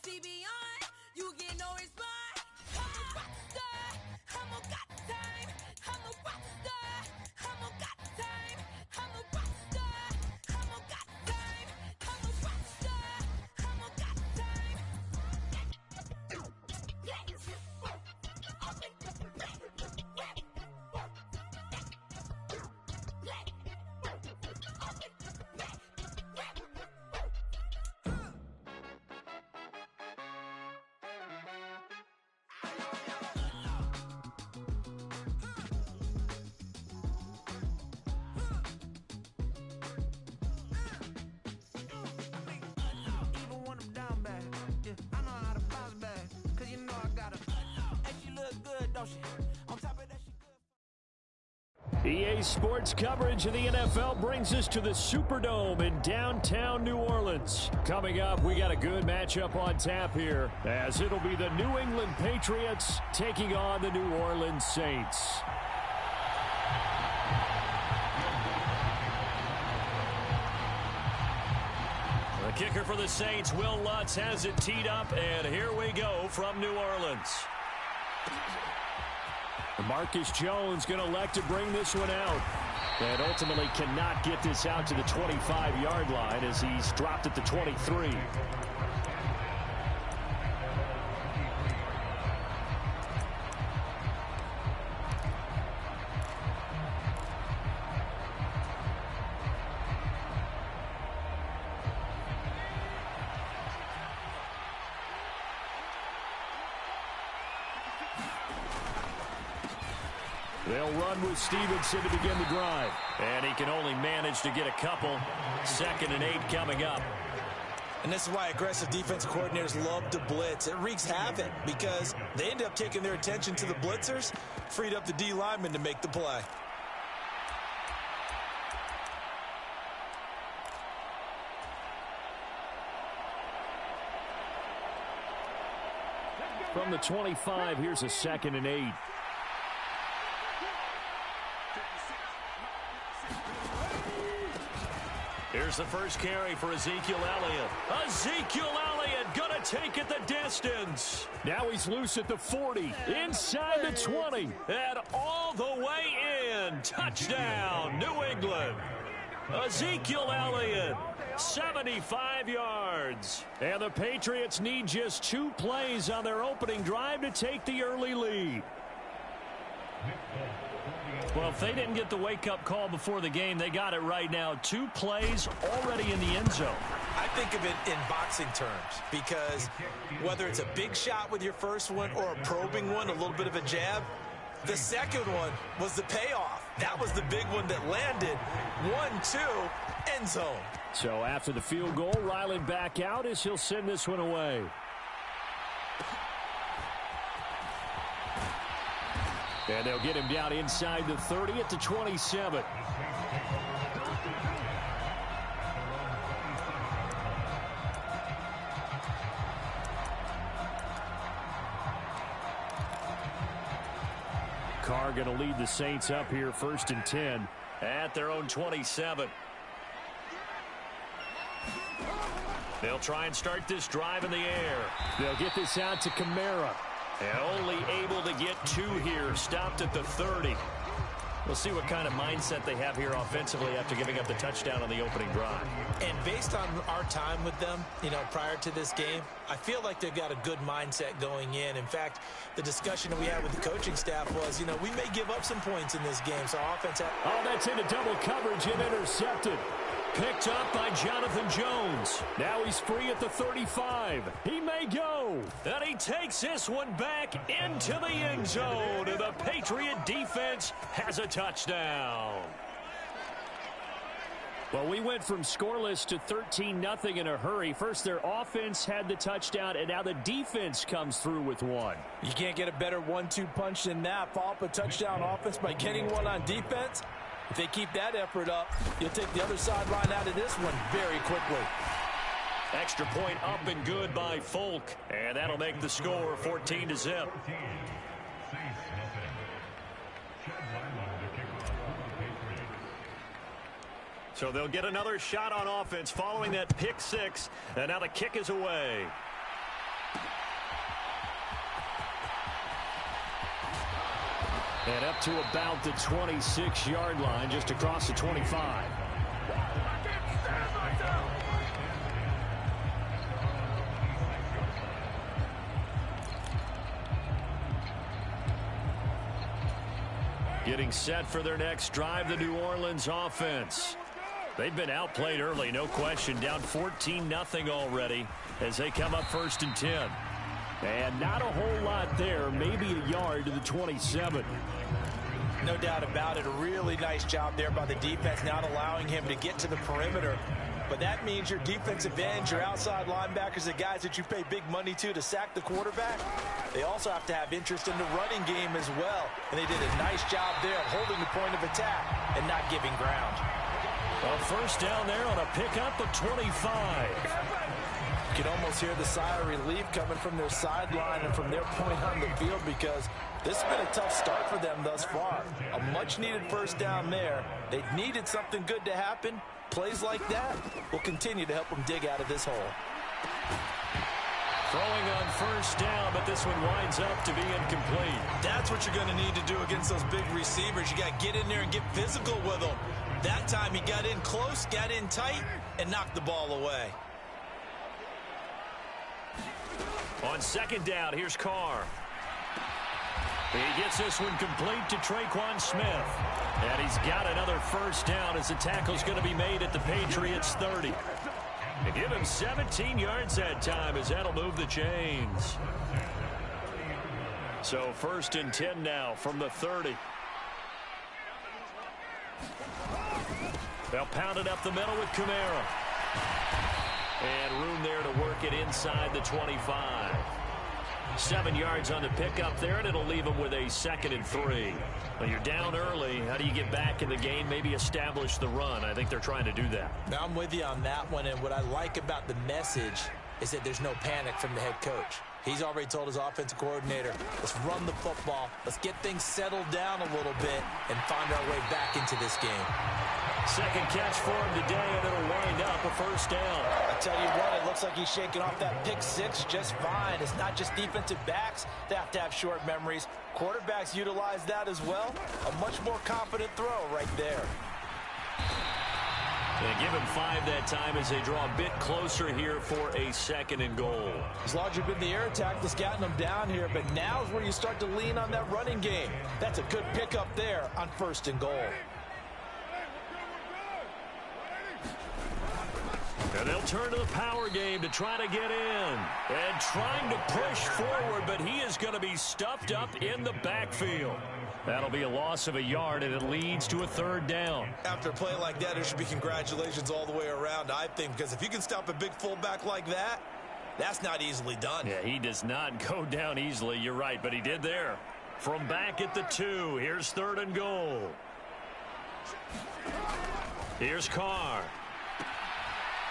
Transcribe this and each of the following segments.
see beyond. You get no response. I'm a rock star. I'm a got time. I'm a rock star. I'm a got time. I'm a rock star. I'm a got time. I'm a rock star. I'm a got time. EA Sports coverage of the NFL brings us to the Superdome in downtown New Orleans. Coming up, we got a good matchup on tap here, as it'll be the New England Patriots taking on the New Orleans Saints. The kicker for the Saints, Will Lutz, has it teed up, and here we go from New Orleans. Marcus Jones going to elect to bring this one out, and ultimately cannot get this out to the 25-yard line as he's dropped at the 23. They'll run with Stevenson to begin the drive. And he can only manage to get a couple. 2nd and 8 coming up. And this is why aggressive defensive coordinators love to blitz. It wreaks havoc because they end up taking their attention to the blitzers, freed up the D lineman to make the play. From the 25, here's a 2nd and 8. Here's the first carry for Ezekiel Elliott. Ezekiel Elliott gonna take it the distance. Now he's loose at the 40, inside the 20, and all the way in. Touchdown, New England. Ezekiel Elliott, 75 yards. And the Patriots need just 2 plays on their opening drive to take the early lead. Well, if they didn't get the wake-up call before the game, they got it right now. 2 plays already in the end zone. I think of it in boxing terms because whether it's a big shot with your first one or a probing one, a little bit of a jab, the second one was the payoff. That was the big one that landed. 1-2, end zone. So after the field goal, Ryland back out as he'll send this one away. And they'll get him down inside the 30 at the 27. Carr going to lead the Saints up here 1st and 10 at their own 27. They'll try and start this drive in the air. They'll get this out to Kamara. And only able to get 2 here, stopped at the 30. We'll see what kind of mindset they have here offensively after giving up the touchdown on the opening drive. And based on our time with them, prior to this game, I feel like they've got a good mindset going in. In fact, the discussion that we had with the coaching staff was, we may give up some points in this game. So offense... Oh, that's into double coverage and intercepted. Picked up by Jonathan Jones. Now he's free at the 35. He may go. And he takes this one back into the end zone. And the Patriot defense has a touchdown. Well, we went from scoreless to 13-0 in a hurry. First, their offense had the touchdown, and now the defense comes through with one. You can't get a better 1-2 punch than that. Follow up a touchdown offense by getting one on defense. If they keep that effort up, you'll take the other sideline out of this one very quickly. Extra point up and good by Folk. And that'll make the score 14-0. So they'll get another shot on offense following that pick 6. And now the kick is away. And up to about the 26-yard line, just across the 25. Getting set for their next drive, the New Orleans offense. They've been outplayed early, no question. Down 14-0 already as they come up 1st and 10. And not a whole lot there, maybe a yard to the 27. No doubt about it. A really nice job there by the defense, not allowing him to get to the perimeter. But that means your defensive ends, your outside linebackers, the guys that you pay big money to sack the quarterback, they also have to have interest in the running game as well. And they did a nice job there of holding the point of attack and not giving ground. Well, first down there on a pickup of 25. You can almost hear the sigh of relief coming from their sideline and from their point on the field, because this has been a tough start for them thus far. A much-needed first down there. They needed something good to happen. Plays like that will continue to help them dig out of this hole. Throwing on first down, but this one winds up to be incomplete. That's what you're going to need to do against those big receivers. You got to get in there and get physical with them. That time he got in close, got in tight, and knocked the ball away. On second down, here's Carr. He gets this one complete to Traquan Smith. And he's got another first down as the tackle's going to be made at the Patriots' 30. They give him 17 yards that time, as that'll move the chains. So 1st and 10 now from the 30. They'll pound it up the middle with Kamara. And room there to work it inside the 25. 7 yards on the pickup there, and it'll leave them with a 2nd and 3. Well, you're down early. How do you get back in the game? Maybe establish the run. I think they're trying to do that. Now, I'm with you on that one, and what I like about the message is that there's no panic from the head coach. He's already told his offensive coordinator, let's run the football, let's get things settled down a little bit, and find our way back into this game. Second catch for him today, and it'll wind up a first down. I tell you what, it looks like he's shaking off that pick six just fine. It's not just defensive backs that have to have short memories. Quarterbacks utilize that as well. A much more confident throw right there. They give him 5 that time as they draw a bit closer here for a 2nd and goal. As long as you've been the air attack that's gotten them down here, but now is where you start to lean on that running game. That's a good pickup there on 1st and goal. And they'll turn to the power game to try to get in. And trying to push forward, but he is going to be stuffed up in the backfield. That'll be a loss of a yard, and it leads to a 3rd down. After a play like that, there should be congratulations all the way around, I think, because if you can stop a big fullback like that, that's not easily done. Yeah, he does not go down easily. You're right, but he did there. From back at the 2, here's 3rd and goal. Here's Carr.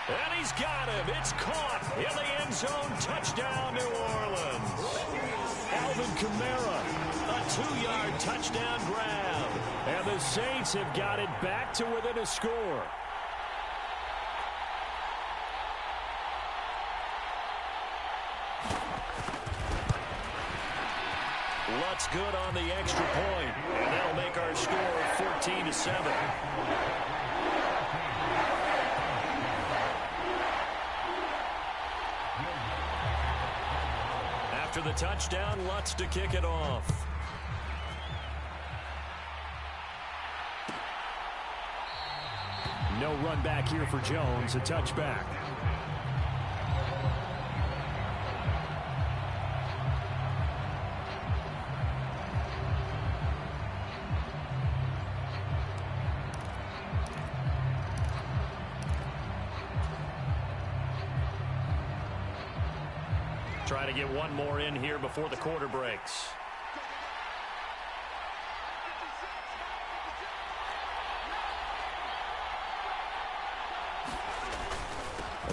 And he's got him. It's caught in the end zone. Touchdown, New Orleans. Alvin Kamara, a 2-yard touchdown grab. And the Saints have got it back to within a score. Lutz good on the extra point. And that'll make our score 14-7. After the touchdown, Lutz to kick it off. No run back here for Jones, a touchback. Try to get one more in here before the quarter breaks.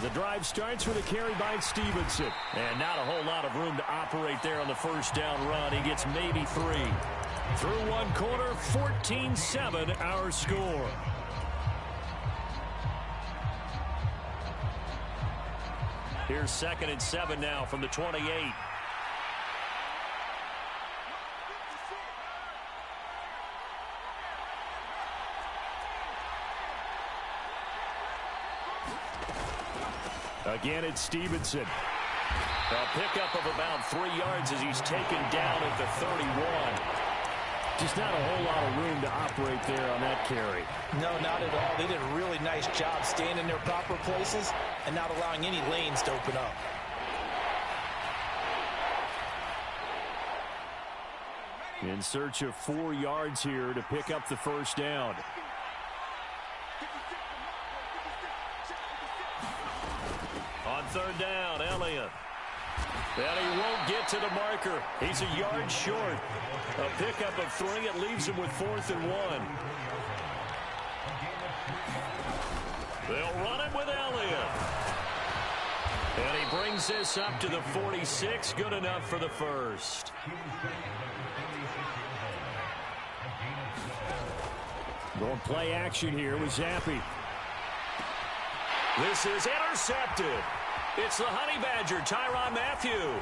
The drive starts with a carry by Stevenson. And not a whole lot of room to operate there on the first down run. He gets maybe 3. Through one quarter, 14-7 our score. Here's 2nd and 7 now from the 28. Again, it's Stevenson. A pickup of about 3 yards as he's taken down at the 31. Just not a whole lot of room to operate there on that carry. No, not at all. They did a really nice job staying in their proper places and not allowing any lanes to open up. In search of 4 yards here to pick up the first down. On third down, Elliott. And he won't get to the marker. He's a yard short. A pickup of 3. It leaves him with 4th and 1. They'll run it with Elliott. And he brings this up to the 46. Good enough for the first. Going play action here with Zappi. This is intercepted. It's the Honey Badger, Tyrann Mathieu.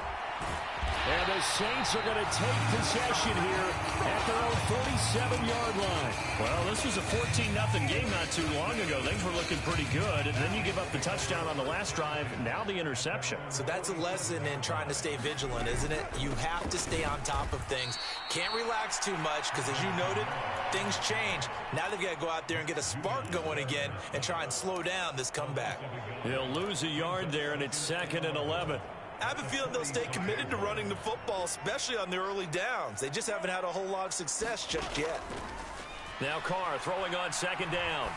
And the Saints are going to take possession here at their own 47-yard line. Well, this was a 14-0 game not too long ago. Things were looking pretty good, and then you give up the touchdown on the last drive, now the interception. So that's a lesson in trying to stay vigilant, isn't it? You have to stay on top of things. Can't relax too much because, as you noted, things change. Now they've got to go out there and get a spark going again and try and slow down this comeback. He'll lose a yard there, and it's 2nd and 11. I have a feeling they'll stay committed to running the football, especially on the early downs. They just haven't had a whole lot of success just yet. Now Carr throwing on 2nd down.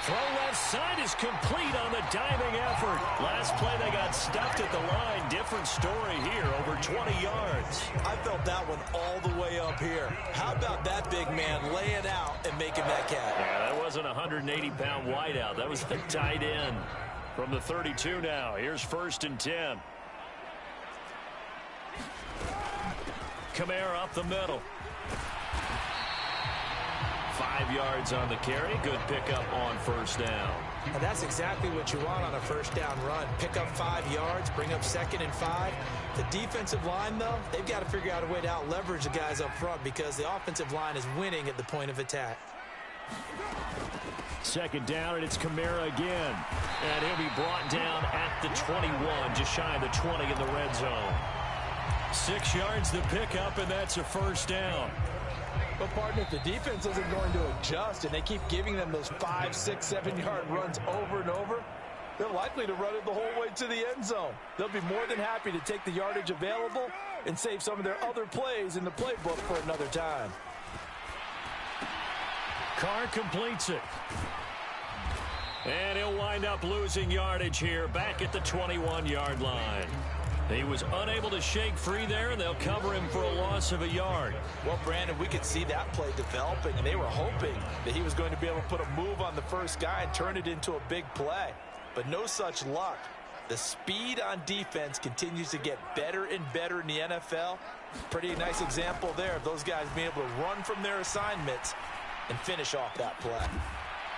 Throw left side is complete on the diving effort. Last play they got stuffed at the line. Different story here, over 20 yards. I felt that one all the way up here. How about that big man laying out and making that catch? Yeah, that wasn't a 180-pound wideout. That was a tight end. From the 32 now, here's 1st and 10. Kamara up the middle. 5 yards on the carry. Good pickup on 1st down. And that's exactly what you want on a 1st down run. Pick up 5 yards, bring up 2nd and 5. The defensive line, though, they've got to figure out a way to out-leverage the guys up front because the offensive line is winning at the point of attack. 2nd down, and it's Kamara again. And he'll be brought down at the 21, just shy of the 20 in the red zone. 6 yards the pickup, and that's a 1st down. But, partner, if the defense isn't going to adjust and they keep giving them those 5, 6, 7-yard runs over and over, they're likely to run it the whole way to the end zone. They'll be more than happy to take the yardage available and save some of their other plays in the playbook for another time. Carr completes it. And he'll wind up losing yardage here back at the 21-yard line. He was unable to shake free there, and they'll cover him for a loss of a yard. Well, Brandon, we could see that play developing, and they were hoping that he was going to be able to put a move on the first guy and turn it into a big play. But no such luck. The speed on defense continues to get better and better in the NFL. Pretty nice example there of those guys being able to run from their assignments and finish off that play.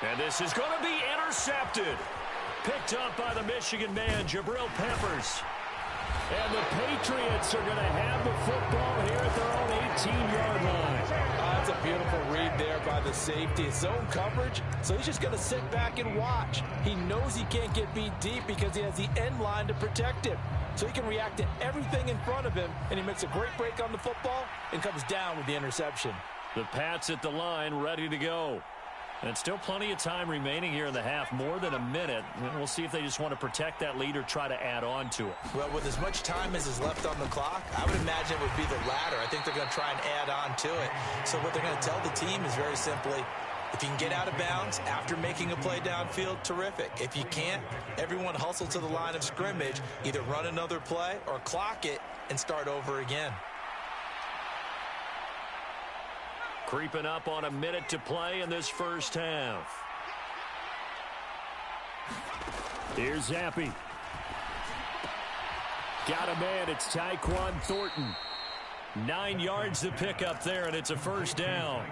And this is going to be intercepted. Picked up by the Michigan man, Jabril Peppers. And the Patriots are going to have the football here at their own 18-yard line. That's a beautiful read there by the safety. Zone coverage, so he's just going to sit back and watch. He knows he can't get beat deep because he has the end line to protect him. So he can react to everything in front of him, and he makes a great break on the football and comes down with the interception. The Pats at the line, ready to go. And still plenty of time remaining here in the half, more than a minute. We'll see if they just want to protect that lead or try to add on to it. Well, with as much time as is left on the clock, I would imagine it would be the latter. I think they're going to try and add on to it. So what they're going to tell the team is very simply, if you can get out of bounds after making a play downfield, terrific. If you can't, everyone hustle to the line of scrimmage, either run another play or clock it and start over again. Creeping up on a minute to play in this first half. Here's Zappi. Got a man, it's Tyquan Thornton. 9 yards to pick up there, and it's a 1st down.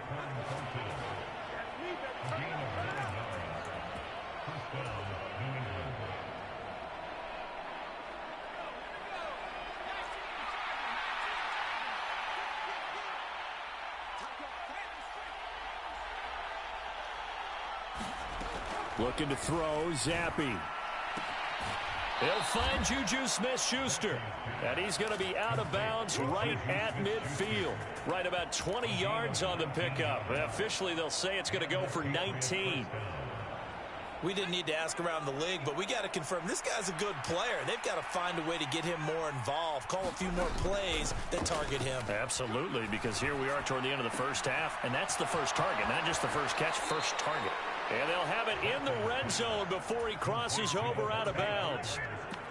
Looking to throw, Zappi. He'll find Juju Smith-Schuster. And he's going to be out of bounds right at midfield. Right about 20 yards on the pickup. Officially, they'll say it's going to go for 19. We didn't need to ask around the league, but we got to confirm this guy's a good player. They've got to find a way to get him more involved, call a few more plays that target him. Absolutely, because here we are toward the end of the first half, and that's the first target, not just the first catch, first target. And they'll have it in the red zone before he crosses over out of bounds.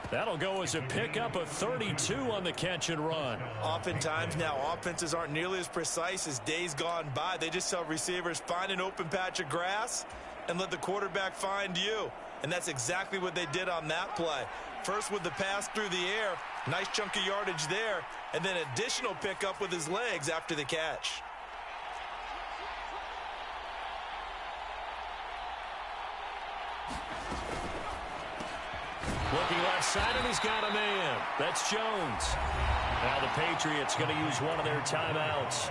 That'll go as a pickup of 32 on the catch and run. Oftentimes now, offenses aren't nearly as precise as days gone by. They just tell receivers, find an open patch of grass and let the quarterback find you. And that's exactly what they did on that play. First with the pass through the air, nice chunk of yardage there, and then additional pickup with his legs after the catch. Looking left side, and he's got a man. That's Jones. Now the Patriots going to use one of their timeouts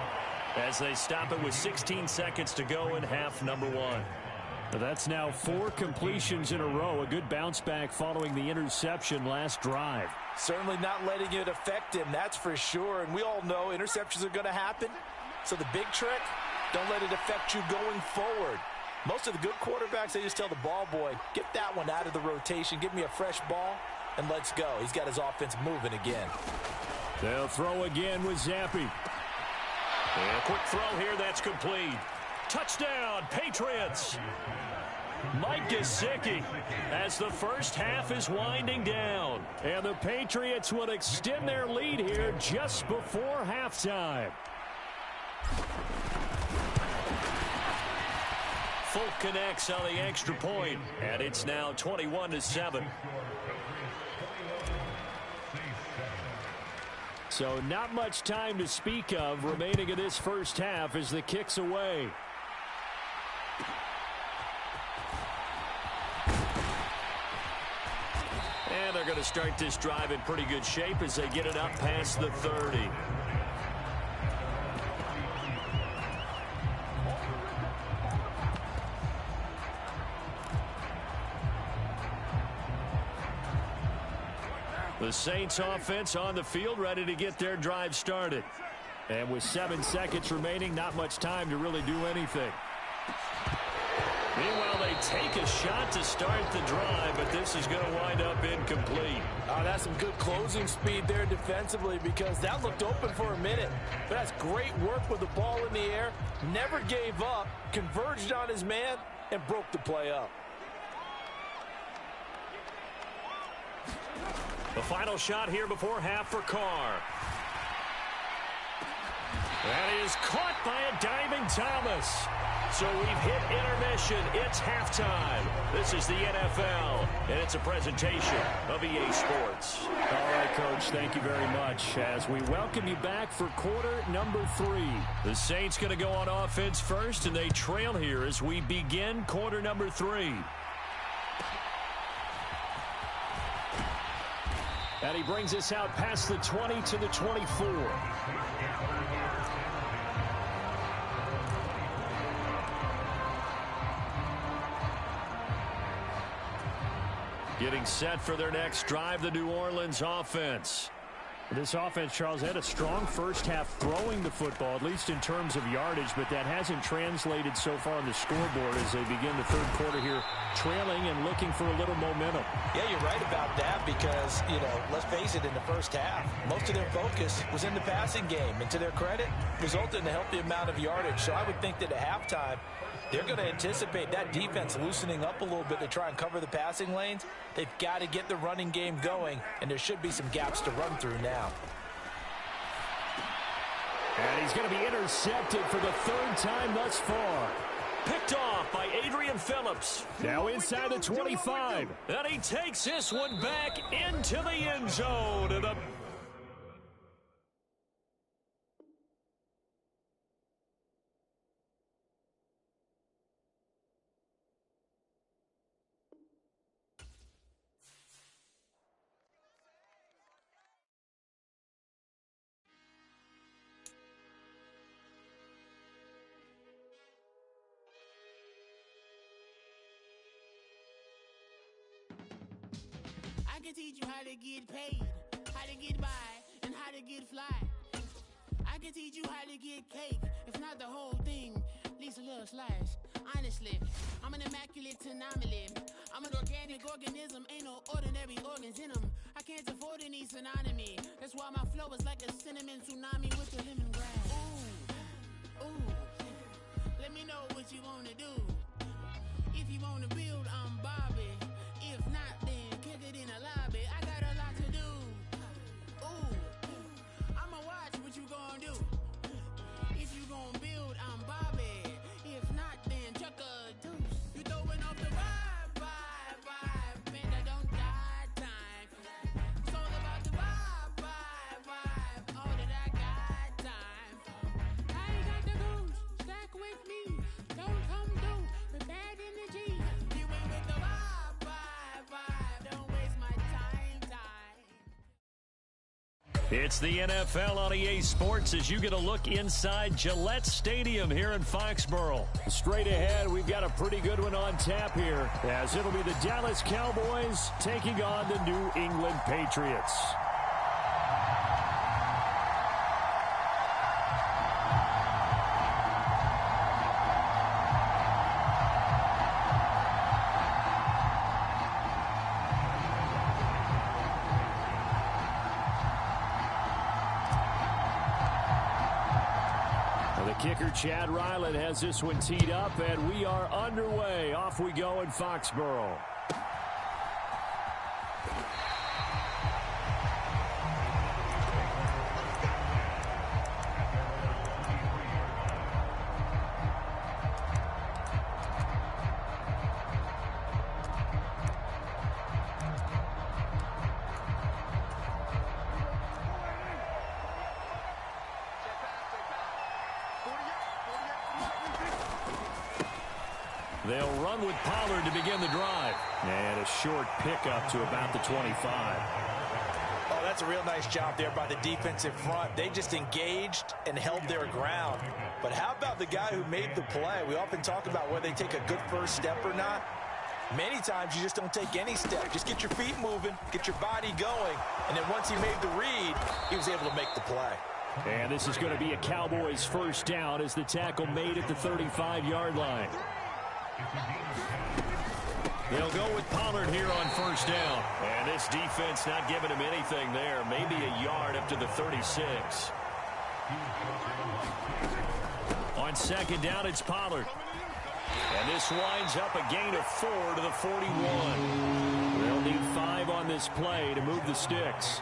as they stop it with 16 seconds to go in half number one. That's now 4 completions in a row. A good bounce back following the interception last drive. Certainly not letting it affect him, that's for sure. And we all know interceptions are going to happen. So the big trick, don't let it affect you going forward. Most of the good quarterbacks, they just tell the ball boy, get that one out of the rotation, give me a fresh ball, and let's go. He's got his offense moving again. They'll throw again with Zappi. And a quick throw here, that's complete. Touchdown, Patriots. Mike Gesicki as the first half is winding down. And the Patriots will extend their lead here just before halftime. Folk connects on the extra point, and it's now 21-7. So not much time to speak of remaining in this first half as the kick's away. And they're going to start this drive in pretty good shape as they get it up past the 30. The Saints offense on the field ready to get their drive started. And with 7 seconds remaining, not much time to really do anything. Meanwhile, they take a shot to start the drive, but this is going to wind up incomplete. Oh, that's some good closing speed there defensively because that looked open for a minute. But that's great work with the ball in the air. Never gave up, converged on his man, and broke the play up. The final shot here before half for Carr. That is caught by a diving Thomas. So we've hit intermission. It's halftime. This is the NFL, and it's a presentation of EA Sports. All right, Coach, thank you very much as we welcome you back for quarter number 3. The Saints going to go on offense first, and they trail here as we begin quarter number 3. And he brings us out past the 20 to the 24. Getting set for their next drive, the New Orleans offense. This offense, Charles, had a strong first half throwing the football, at least in terms of yardage, but that hasn't translated so far on the scoreboard as they begin the third quarter here, trailing and looking for a little momentum. Yeah, you're right about that because, let's face it, in the first half, most of their focus was in the passing game. And to their credit, resulted in a healthy amount of yardage. So I would think that at halftime, they're going to anticipate that defense loosening up a little bit to try and cover the passing lanes. They've got to get the running game going, and there should be some gaps to run through now. And he's going to be intercepted for the 3rd time thus far. Picked off by Adrian Phillips. Now inside the 25. And he takes this one back into the end zone. And can teach you how to get paid, how to get by, and how to get fly. I can teach you how to get cake, if not the whole thing, at least a little slice. Honestly, I'm an immaculate anomaly. I'm an organic organism, ain't no ordinary organs in them. I can't afford any synonymy. That's why my flow is like a cinnamon tsunami with the lemongrass. Ooh, ooh, let me know what you wanna do. If you wanna build, I'm Bobby. If not, then kick it in the lobby. I got a lot to do. Ooh, I'ma watch what you gonna do. If you gonna build, I'm Bobby. If not, then chuck a deuce. You throwing off the vibe, man, I don't got time. It's all about the vibe, all that I got time. I ain't got the goose, stack with me. Don't come through with bad energy. You ain't with the vibe, don't waste my time. It's the NFL on EA Sports as you get a look inside Gillette Stadium here in Foxborough. Straight ahead, we've got a pretty good one on tap here, as it'll be the Dallas Cowboys taking on the New England Patriots. Kicker Chad Ryland has this one teed up, and we are underway. Off we go in Foxborough. They'll run with Pollard to begin the drive. And a short pickup to about the 25. Oh, that's a real nice job there by the defensive front. They just engaged and held their ground. But how about the guy who made the play? We often talk about whether they take a good first step or not. Many times you just don't take any step. Just get your feet moving, get your body going. And then once he made the read, he was able to make the play. And this is going to be a Cowboys first down as the tackle made at the 35-yard line. They'll go with Pollard here on first down. And this defense not giving him anything there. Maybe a yard up to the 36. On second down, it's Pollard. And this winds up a gain of 4 to the 41. They'll need 5 on this play to move the sticks.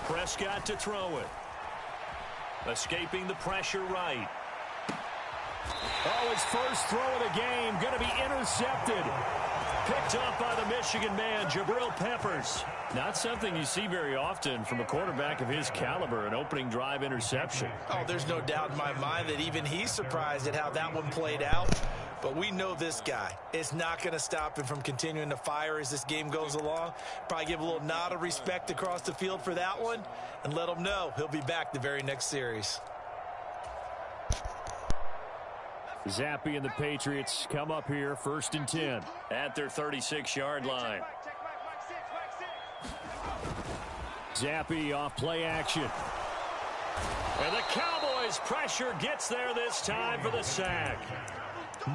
Prescott to throw it. Escaping the pressure right. Oh, his first throw of the game going to be intercepted. Picked up by the Michigan man, Jabril Peppers. Not something you see very often from a quarterback of his caliber, an opening drive interception. Oh, there's no doubt in my mind that even he's surprised at how that one played out. But we know this guy is not going to stop him from continuing to fire as this game goes along. Probably give a little nod of respect across the field for that one and let him know he'll be back the very next series. Zappe and the Patriots come up here, 1st and 10. At their 36-yard line. Zappe off play action. And the Cowboys pressure gets there this time for the sack.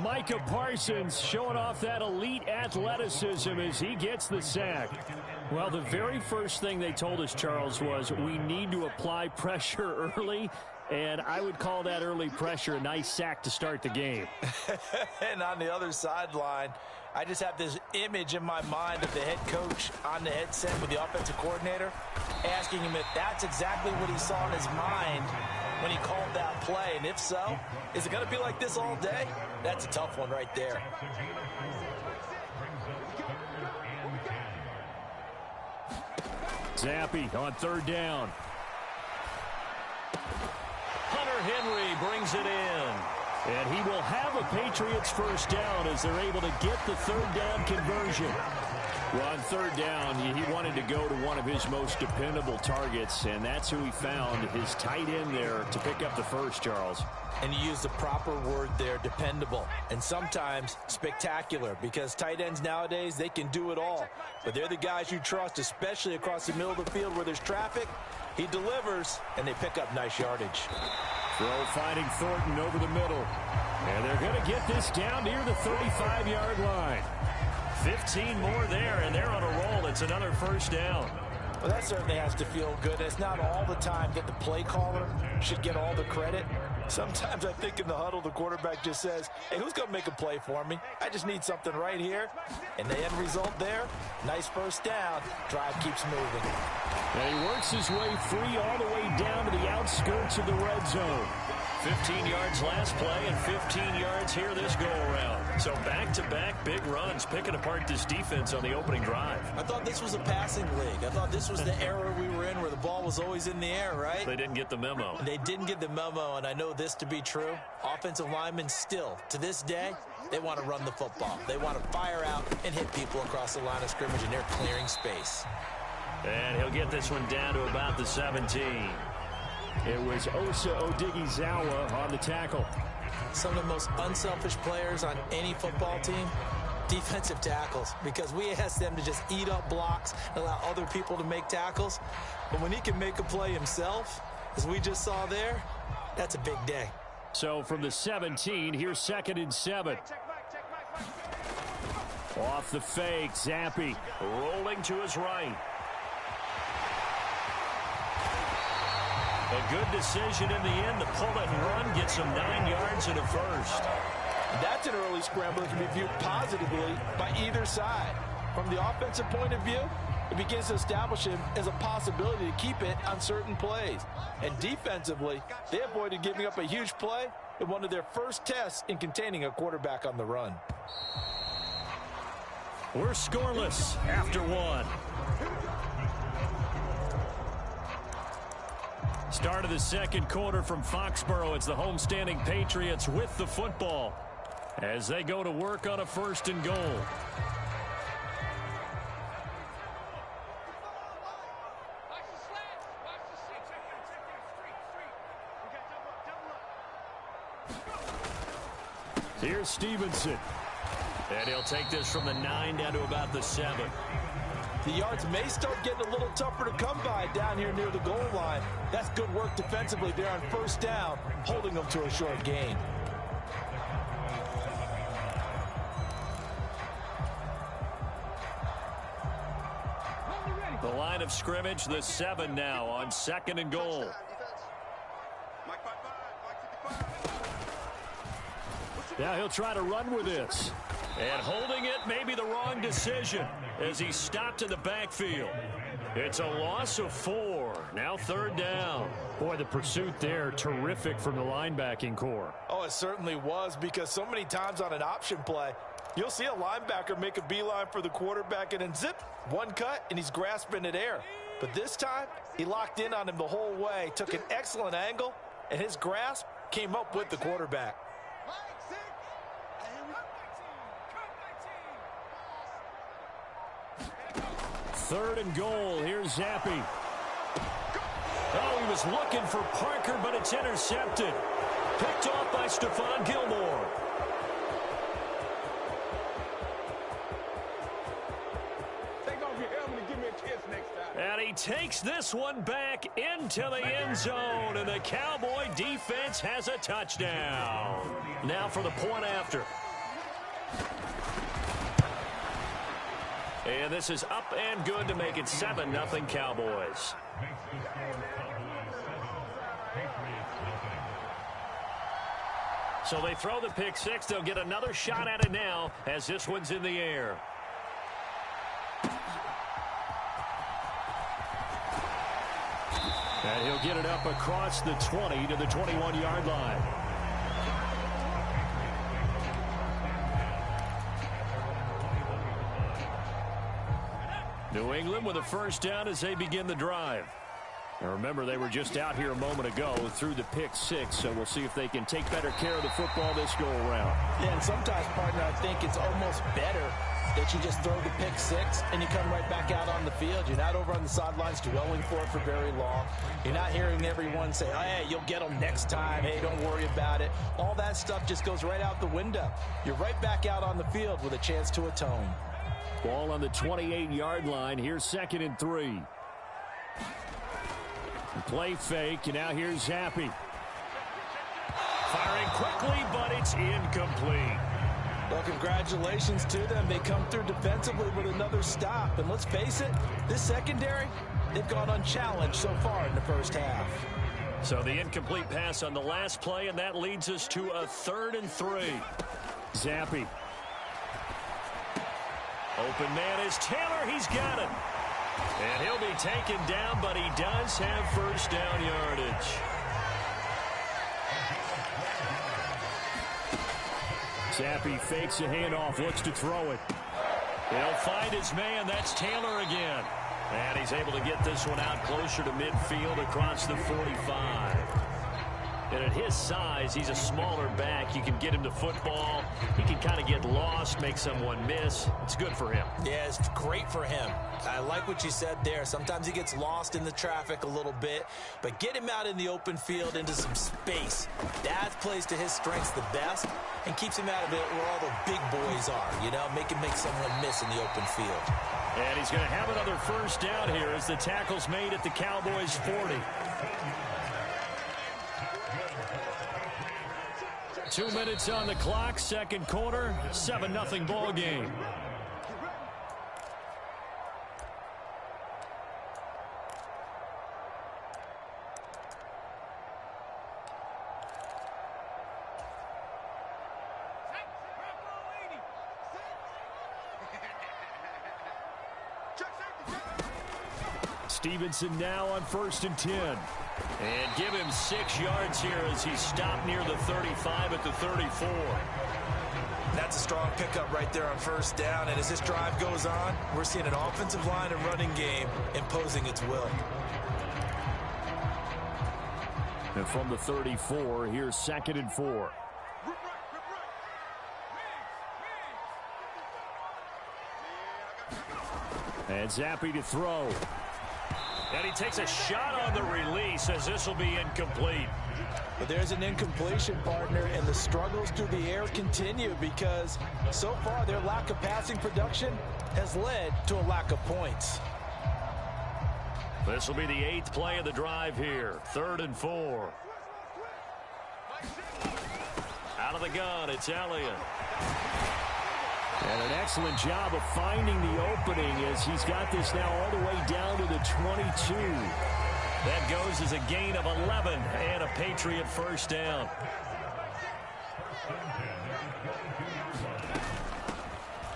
Micah Parsons showing off that elite athleticism as he gets the sack. Well, the very first thing they told us, Charles, was we need to apply pressure early. And I would call that early pressure a nice sack to start the game. And on the other sideline, I just have this image in my mind of the head coach on the headset with the offensive coordinator asking him if that's exactly what he saw in his mind when he called that play. And if so, is it going to be like this all day? That's a tough one right there. Zappe on 3rd down. Hunter Henry brings it in. And he will have a Patriots first down as they're able to get the 3rd down conversion. Well, on third down, he wanted to go to one of his most dependable targets, and that's who he found, his tight end there, to pick up the first, Charles. And you use the proper word there, dependable, and sometimes spectacular, because tight ends nowadays, they can do it all. But they're the guys you trust, especially across the middle of the field where there's traffic. He delivers, and they pick up nice yardage. Throw finding Thornton over the middle. And they're going to get this down near the 35-yard line. 15 more there, and they're on a roll. It's another first down. Well, that certainly has to feel good. It's not all the time that the play caller should get all the credit. Sometimes I think in the huddle, the quarterback just says, hey, who's going to make a play for me? I just need something right here. And the end result there, nice first down. Drive keeps moving. And he works his way free all the way down to the outskirts of the red zone. 15 yards last play and 15 yards here this go-around. So back-to-back big runs, picking apart this defense on the opening drive. I thought this was a passing league. I thought this was the era we were in where the ball was always in the air, right? They didn't get the memo. They didn't get the memo, and I know this to be true. Offensive linemen still, to this day, they want to run the football. They want to fire out and hit people across the line of scrimmage, and they're clearing space. And he'll get this one down to about the 17. It was Osa Odighizuwa on the tackle. Some of the most unselfish players on any football team, defensive tackles, because we ask them to just eat up blocks and allow other people to make tackles. But when he can make a play himself, as we just saw there, that's a big day. So from the 17, here's 2nd and 7. Off the fake, Zappi rolling to his right. A good decision in the end to pull it and run, get some 9 yards and a first. That's an early scramble that can be viewed positively by either side. From the offensive point of view, it begins to establish him as a possibility to keep it on certain plays. And defensively, they avoided giving up a huge play in one of their first tests in containing a quarterback on the run. We're scoreless after one. Start of the second quarter from Foxborough. It's the homestanding Patriots with the football as they go to work on a 1st and goal. Here's Stevenson. And he'll take this from the 9 down to about the 7. The yards may start getting a little tougher to come by down here near the goal line. That's good work defensively there on 1st down, holding them to a short gain. The line of scrimmage, the 7 now on 2nd and goal. Now he'll try to run with this. And holding it may be the wrong decision as he stopped in the backfield. It's a loss of 4. Now 3rd down. Boy, the pursuit there, terrific from the linebacking core. Oh, it certainly was, because so many times on an option play, you'll see a linebacker make a beeline for the quarterback and then zip, one cut, and he's grasping at air. But this time, he locked in on him the whole way, took an excellent angle, and his grasp came up with the quarterback. 3rd and goal. Here's Zappi. Oh, he was looking for Parker, but it's intercepted. Picked off by Stephon Gilmore. Take off your helmet and give me a kiss next time. And he takes this one back into the end zone, and the Cowboy defense has a touchdown. Now for the point after. And this is up and good to make it 7-0 Cowboys. So they throw the pick 6. They'll get another shot at it now as this one's in the air. And he'll get it up across the 20 to the 21-yard line. New England with a 1st down as they begin the drive. Now remember, they were just out here a moment ago through the pick 6, so we'll see if they can take better care of the football this go around. Yeah, and sometimes, partner, I think it's almost better that you just throw the pick six and you come right back out on the field. You're not over on the sidelines dwelling for it for very long. You're not hearing everyone say, oh, hey, you'll get them next time. Hey, don't worry about it. All that stuff just goes right out the window. You're right back out on the field with a chance to atone. Ball on the 28-yard line. Here's 2nd and 3. Play fake, and now here's Zappi. Firing quickly, but it's incomplete. Well, congratulations to them. They come through defensively with another stop. And let's face it, this secondary, they've gone unchallenged so far in the first half. So the incomplete pass on the last play, and that leads us to a 3rd and 3. Zappi. Open man is Taylor. He's got it. And he'll be taken down, but he does have first down yardage. Zappi fakes a handoff, looks to throw it. He'll find his man. That's Taylor again. And he's able to get this one out closer to midfield across the 45. And at his size, he's a smaller back. You can get him to football. He can kind of get lost, make someone miss. It's good for him. Yeah, it's great for him. I like what you said there. Sometimes he gets lost in the traffic a little bit, but get him out in the open field into some space. That plays to his strengths the best and keeps him out of it where all the big boys are, you know, make someone miss in the open field. And he's going to have another first down here as the tackle's made at the Cowboys' 40. 2 minutes on the clock, second quarter, 7-0 ball game. Stevenson now on 1st and 10. And give him 6 yards here as he's stopped near the 35 at the 34. That's a strong pickup right there on first down. And as this drive goes on, we're seeing an offensive line and running game imposing its will. And from the 34, here's 2nd and 4. And Zappi to throw. And he takes a shot on the release as this will be incomplete. But there's an incompletion, partner, and the struggles through the air continue because so far their lack of passing production has led to a lack of points. This will be the 8th play of the drive here. 3rd and 4. Out of the gun, it's Elliott. And an excellent job of finding the opening as he's got this now all the way down to the 22. That goes as a gain of 11 and a Patriot first down.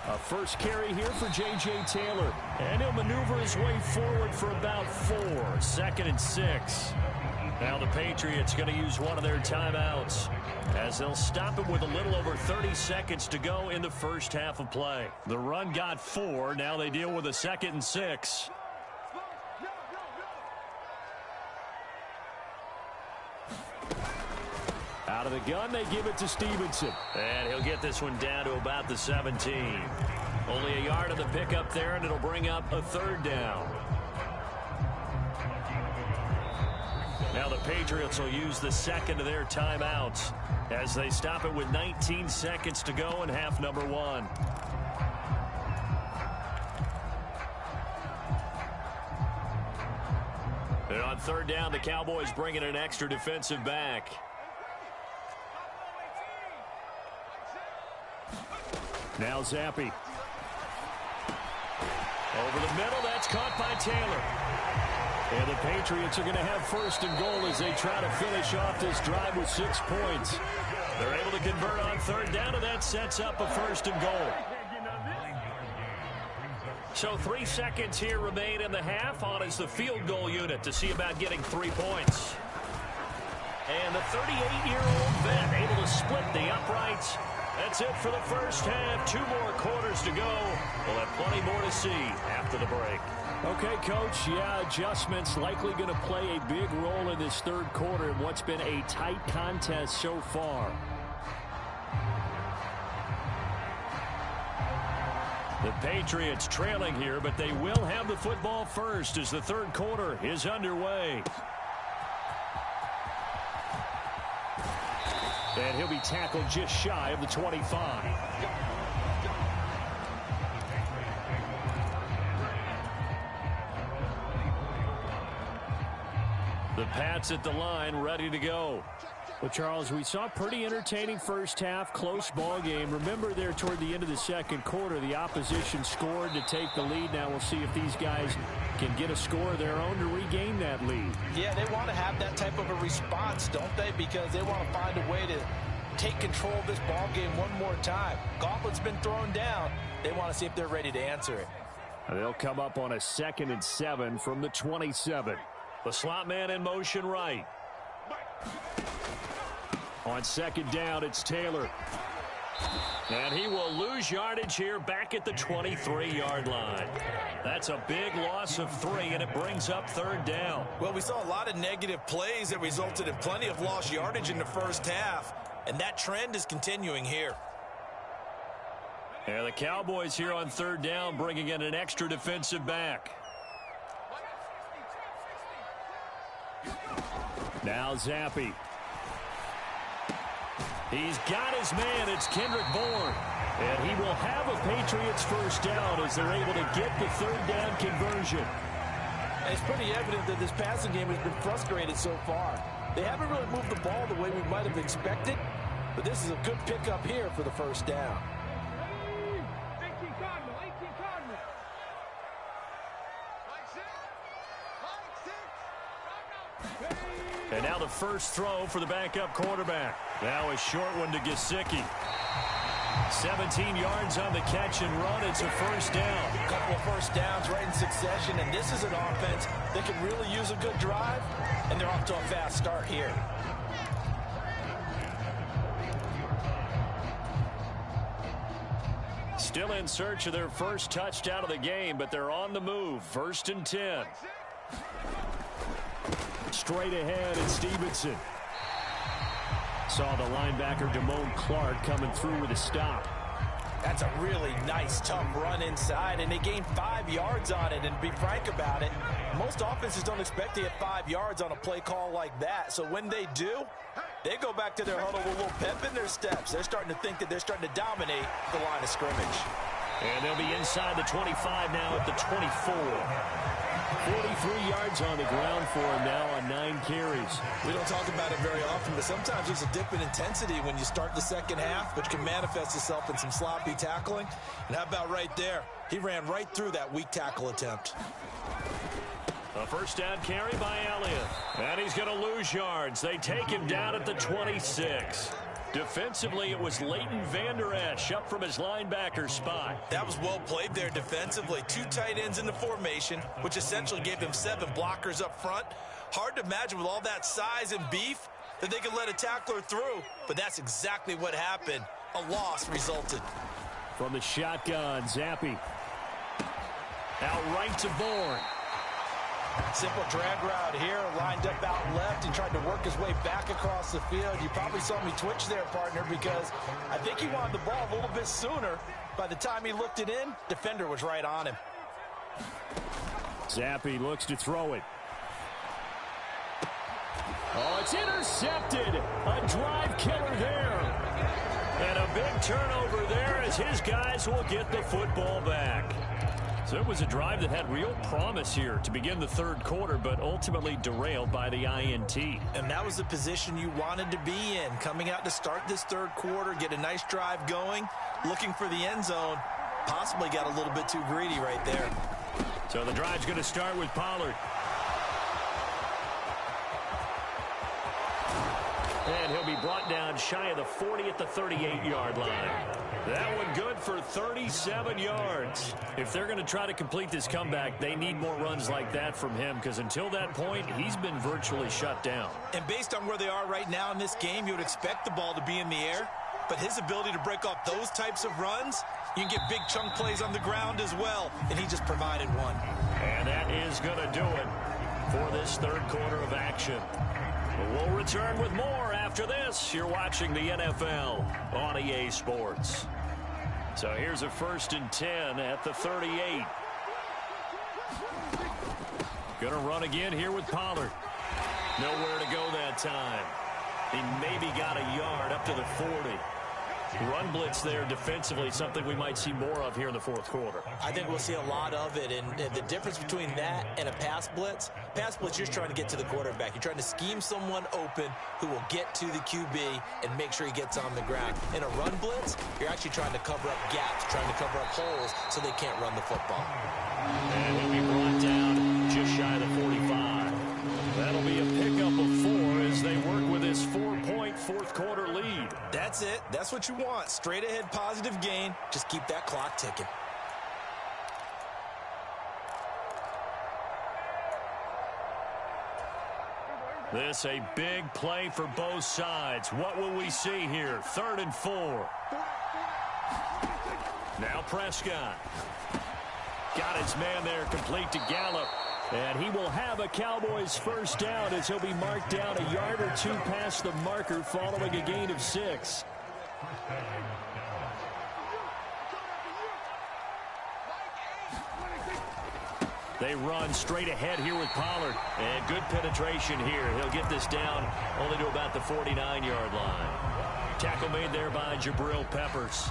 A first carry here for J.J. Taylor. And he'll maneuver his way forward for about 4. 2nd and 6. Now the Patriots going to use one of their timeouts as they'll stop him with a little over 30 seconds to go in the first half of play. The run got 4. Now they deal with a 2nd and 6. Out of the gun, they give it to Stevenson. And he'll get this one down to about the 17. Only a yard of the pickup there, and it'll bring up a 3rd down. Now the Patriots will use the 2nd of their timeouts as they stop it with 19 seconds to go in half number 1. And on 3rd down, the Cowboys bring in an extra defensive back. Now Zappi. Over the middle, that's caught by Taylor. And the Patriots are going to have 1st and goal as they try to finish off this drive with 6 points. They're able to convert on 3rd down, and that sets up a 1st and goal. So 3 seconds here remain in the half. On is the field goal unit to see about getting 3 points. And the 38-year-old vet able to split the uprights. That's it for the first half. 2 more quarters to go. We'll have plenty more to see after the break. Okay, Coach, yeah, adjustments likely going to play a big role in this 3rd quarter in what's been a tight contest so far. The Patriots trailing here, but they will have the football first as the third quarter is underway. And he'll be tackled just shy of the 25. The Pats at the line, ready to go. Well, Charles, we saw a pretty entertaining first half, close ball game. Remember there toward the end of the second quarter, the opposition scored to take the lead. Now we'll see if these guys can get a score of their own to regain that lead. Yeah, they want to have that type of a response, don't they? Because they want to find a way to take control of this ball game one more time. Gauntlet's been thrown down. They want to see if they're ready to answer it. They'll come up on a 2nd and 7 from the 27. The slot man in motion right. On 2nd down, it's Taylor. And he will lose yardage here back at the 23-yard line. That's a big loss of 3, and it brings up 3rd down. Well, we saw a lot of negative plays that resulted in plenty of lost yardage in the first half, and that trend is continuing here. And the Cowboys here on 3rd down bringing in an extra defensive back. Now Zappi. He's got his man. It's Kendrick Bourne. And he will have a Patriots first down as they're able to get the 3rd down conversion. And it's pretty evident that this passing game has been frustrated so far. They haven't really moved the ball the way we might have expected, but this is a good pickup here for the first down. And now the first throw for the backup quarterback. Now a short one to Gesicki. 17 yards on the catch and run. It's a first down. A couple of first downs right in succession, and this is an offense that can really use a good drive, and they're off to a fast start here. Still in search of their first touchdown of the game, but they're on the move. 1st and 10. Straight ahead, it's Stevenson. Saw the linebacker, Damone Clark, coming through with a stop. That's a really nice, tough run inside, and they gained 5 yards on it. And to be frank about it, most offenses don't expect to get 5 yards on a play call like that. So when they do, they go back to their huddle with a little pep in their steps. They're starting to think that they're starting to dominate the line of scrimmage. And they'll be inside the 25 now at the 24. 43 yards on the ground for him now on 9 carries. We don't talk about it very often, but sometimes there's a dip in intensity when you start the second half, which can manifest itself in some sloppy tackling. And how about right there? He ran right through that weak tackle attempt. A first down carry by Elliott. And he's going to lose yards. They take him down at the 26. Defensively, it was Leighton Vander Esch up from his linebacker spot. That was well played there defensively. 2 tight ends in the formation, which essentially gave them 7 blockers up front. Hard to imagine with all that size and beef that they could let a tackler through, but that's exactly what happened. A loss resulted. From the shotgun, Zappi. Out right to Bourne. Simple drag route here, lined up out left and tried to work his way back across the field. You probably saw me twitch there, partner, because I think he wanted the ball a little bit sooner. By the time he looked it in, defender was right on him. Zappi looks to throw it. Oh, it's intercepted. A drive killer there. And a big turnover there as his guys will get the football back. So it was a drive that had real promise here to begin the 3rd quarter, but ultimately derailed by the INT. And that was the position you wanted to be in, coming out to start this 3rd quarter, get a nice drive going, looking for the end zone. Possibly got a little bit too greedy right there. So the drive's going to start with Pollard. And he'll be brought down shy of the 40 at the 38-yard line. That one good for 37 yards. If they're going to try to complete this comeback, they need more runs like that from him, because until that point, he's been virtually shut down. And based on where they are right now in this game, you would expect the ball to be in the air. But his ability to break off those types of runs, you can get big chunk plays on the ground as well. And he just provided one. And that is going to do it for this 3rd quarter of action. We'll return with more after this. You're watching the NFL on EA Sports. So here's a 1st and 10 at the 38. Going to run again here with Pollard. Nowhere to go that time. He maybe got a yard up to the 40. Run blitz there defensively, something we might see more of here in the 4th quarter. I think we'll see a lot of it, and the difference between that and a pass blitz, you're just trying to get to the quarterback. You're trying to scheme someone open who will get to the QB and make sure he gets on the ground. In a run blitz, you're actually trying to cover up gaps, trying to cover up holes so they can't run the football. And he'll be brought down just shy of the 45. That'll be a pickup of 4 as they work with this 4-point 4th quarter lead. That's it. That's what you want. Straight ahead positive gain. Just keep that clock ticking. This a big play for both sides. What will we see here? 3rd and 4. Now Prescott. Got his man there complete to Gallup. And he will have a Cowboys 1st down as he'll be marked down a yard or 2 past the marker following a gain of 6. They run straight ahead here with Pollard. And good penetration here. He'll get this down only to about the 49-yard line. Tackle made there by Jabril Peppers.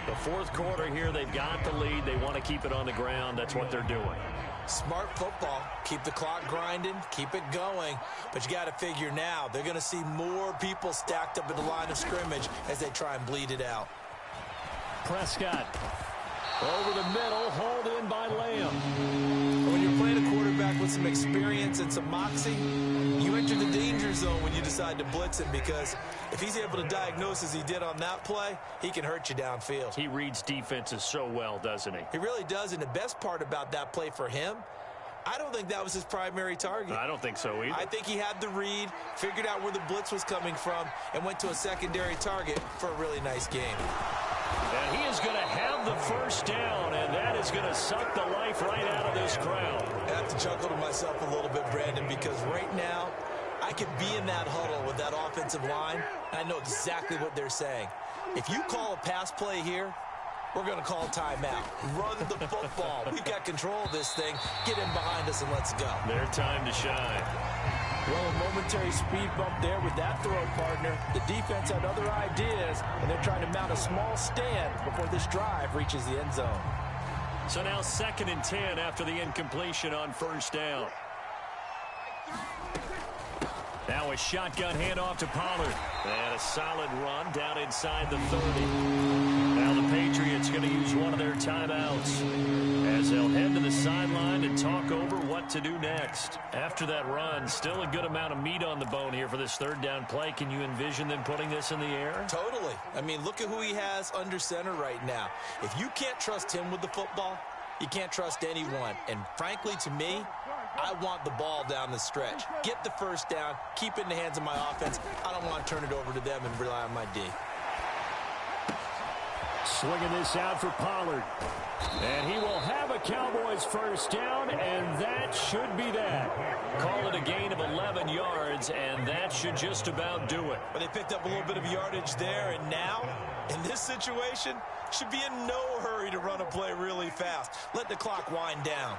The 4th quarter here, they've got the lead. They want to keep it on the ground. That's what they're doing. Smart football. Keep the clock grinding. Keep it going. But you got to figure now, they're going to see more people stacked up at the line of scrimmage as they try and bleed it out. Prescott over the middle, hauled in by Lamb. When you're playing a quarterback with some experience and some moxie, you enter the danger zone when you decide to blitz him, because if he's able to diagnose as he did on that play, he can hurt you downfield. He reads defenses so well, doesn't he? He really does, and the best part about that play for him, I don't think that was his primary target. I don't think so either. I think he had the read, figured out where the blitz was coming from, and went to a secondary target for a really nice game. And he is going to have the 1st down, and that is going to suck the life right out of this crowd. I have to chuckle to myself a little bit, Brandon, because right now I could be in that huddle with that offensive line, and I know exactly what they're saying. If you call a pass play here, we're going to call timeout. Run the football. We've got control of this thing. Get in behind us and let's go. Their time to shine. Well, a momentary speed bump there with that throw, partner. The defense had other ideas, and they're trying to mount a small stand before this drive reaches the end zone. So now 2nd and 10 after the incompletion on 1st down. Now a shotgun handoff to Pollard. And a solid run down inside the 30. Now the Patriots going to use one of their timeouts as they'll head to the sideline and talk over what to do next. After that run, still a good amount of meat on the bone here for this 3rd down play. Can you envision them putting this in the air? Totally. I mean, look at who he has under center right now. If you can't trust him with the football, you can't trust anyone. And frankly, to me, I want the ball down the stretch. Get the 1st down, keep it in the hands of my offense. I don't want to turn it over to them and rely on my D. Swinging this out for Pollard. And he will have a Cowboys 1st down, and that should be that. Call it a gain of 11 yards, and that should just about do it. But they picked up a little bit of yardage there, and now, in this situation, should be in no hurry to run a play really fast. Let the clock wind down.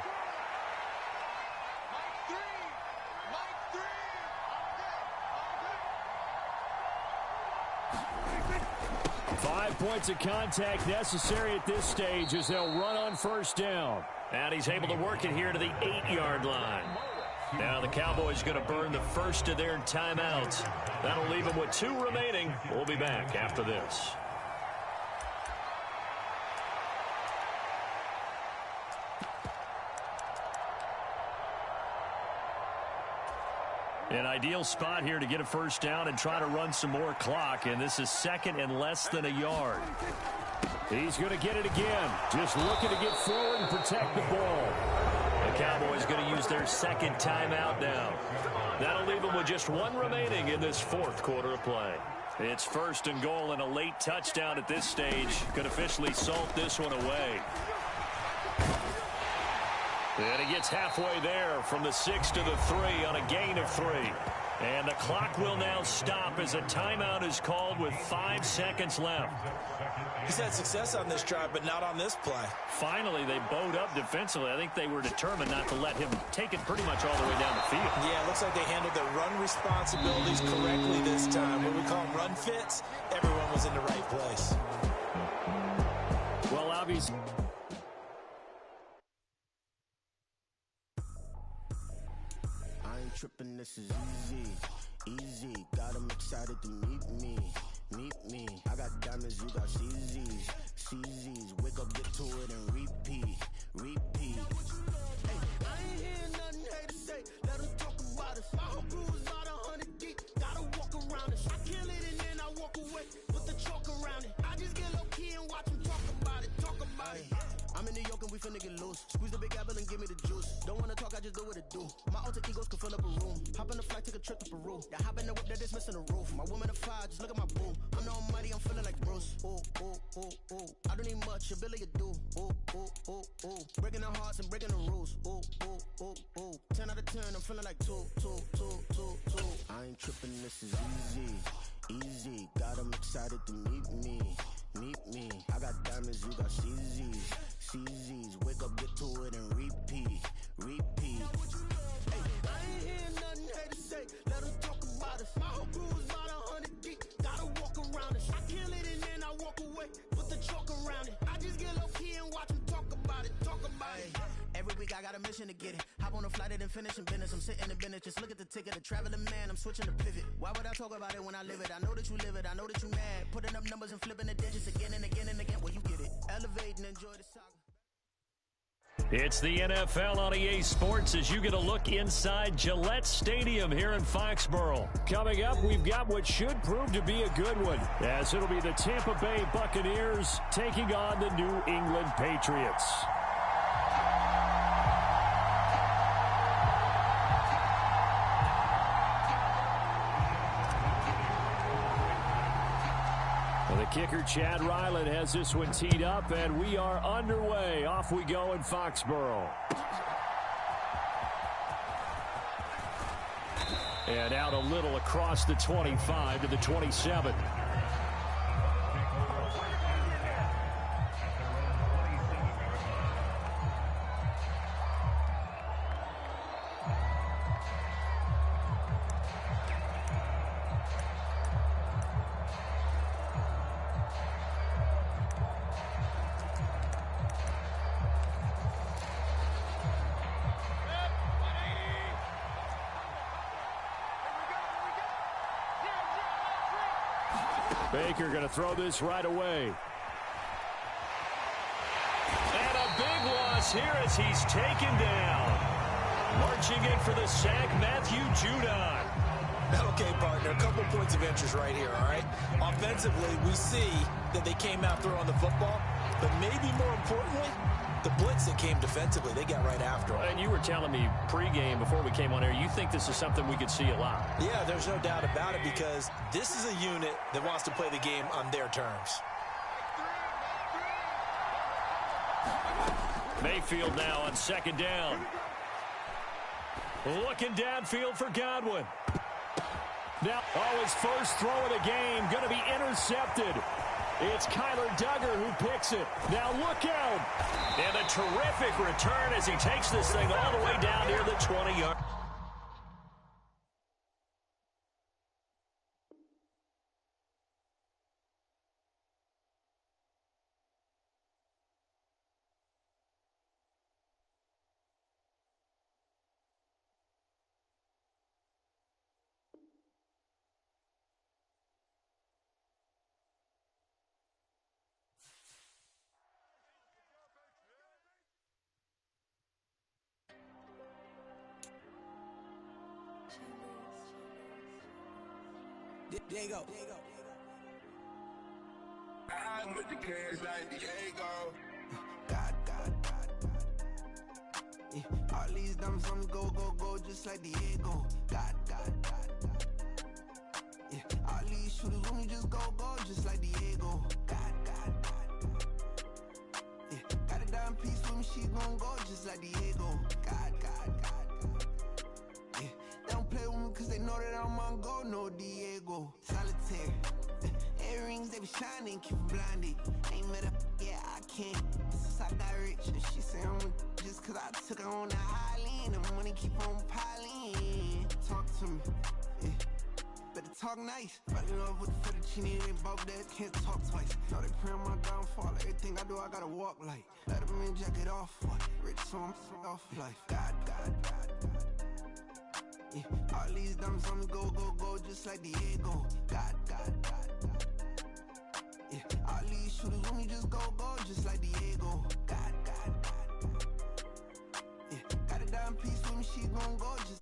5 points of contact necessary at this stage as they'll run on 1st down. And he's able to work it here to the 8-yard line. Now the Cowboys going to burn the 1st of their timeouts. That'll leave them with 2 remaining. We'll be back after this. An ideal spot here to get a 1st down and try to run some more clock, and this is 2nd and less than a yard. He's going to get it again, just looking to get forward and protect the ball. The Cowboys going to use their 2nd timeout now. That'll leave them with just 1 remaining in this 4th quarter of play. It's 1st and goal, and a late touchdown at this stage could officially salt this one away. And he gets halfway there from the 6 to the 3 on a gain of 3. And the clock will now stop as a timeout is called with 5 seconds left. He's had success on this drive, but not on this play. Finally, they bowed up defensively. I think they were determined not to let him take it pretty much all the way down the field. Yeah, it looks like they handled their run responsibilities correctly this time. What we call them run fits, everyone was in the right place. Well, obviously. I ain't tripping, this is easy. Easy, got 'em excited to meet me. Meet me. I got diamonds, you got CZs. CZs, wake up, get to it, and repeat. Repeat. Hey, I ain't hearing nothing hate to say. Let them talk about it. My whole crew is about 100 deep. Gotta walk around it. I kill it and then I walk away. Put the chalk around it. I just get low key and watch them talk about it. Talk about it. I'm in New York and we finna get loose. Squeeze the big apple and give me the juice. Don't wanna talk, I just do what it do. My alter egos can fill up a room. Hop on the flight, take a trip to Peru. Yeah, hop in the whip, that is missing the roof. My woman a fire, just look at my boo. I'm the almighty, I'm feeling like Bruce. Ooh, ooh, ooh, ooh. I don't need much, ability to do. Ooh, ooh, ooh, ooh. Breaking the hearts and breaking the rules. Ooh, ooh, ooh, ooh. 10 out of 10, I'm feeling like 2. I ain't tripping, this is easy. Easy, got 'em excited to meet me. Meet me. I got diamonds, you got CZs. CZs, wake up, get to it, and repeat. Repeat. Hey, I ain't hearing nothing hate to say. Let them talk about it. My whole crew is about 100 deep. Gotta walk around it. I kill it and then I walk away. Put the chalk around it. I just get low key and watch them talk about it. Talk about it. Every week I got a mission to get it. Hop on a flight and then finish in business. I'm sitting in business. Just look at the ticket. A traveling man. I'm switching to pivot. Why would I talk about it when I live it? I know that you live it. I know that you mad. Putting up numbers and flipping the digits again and again and again. Well, you get it. Elevate and enjoy the saga. It's the NFL on EA Sports as you get a look inside Gillette Stadium here in Foxborough. Coming up, we've got what should prove to be a good one, as it'll be the Tampa Bay Buccaneers taking on the New England Patriots. The kicker, Chad Ryland, has this one teed up, and we are underway. Off we go in Foxborough. And out a little across the 25 to the 27. Baker going to throw this right away. And a big loss here as he's taken down. Marching in for the sack, Matthew Judon. Okay, partner, a couple points of interest right here, all right? Offensively, we see that they came out throwing the football, but maybe more importantly, the blitz that came defensively, they got right after him. And you were telling me pregame before we came on air, you think this is something we could see a lot. Yeah, there's no doubt about it because this is a unit that wants to play the game on their terms. Mayfield now on second down. Looking downfield for Godwin. Now, his first throw of the game going to be intercepted. It's Kyler Duggar who picks it. Now look out. And a terrific return as he takes this thing all the way down near the 20-yard. Diego. I'm with the cash like Diego. God. Yeah, all these diamonds on the go, just like Diego. God. Yeah, all these shooters on me just go, just like Diego. God. Yeah, got a dime piece with me, she gon' go just like Diego. God. Yeah, they don't play with me cause they know know that I'm on go, no Diego. Solitaire. Earrings, they be shining, keep blinded. Ain't met up, yeah, I can't. Since I got rich, and she say I'm just cause I took her on the island. The money keep on piling. Talk to me, yeah. Better talk nice. Fell in love with the fettuccine, they both dead, can't talk twice. Now they pray on my downfall. Everything I do, I gotta walk like. Let them in, jacket off, what? Rich, so I'm off life. God. Yeah, all these diamonds on me go, just like Diego. God. Yeah, all these shooters with me just go, just like Diego. God. Yeah, got a dime piece with me, she gon' go just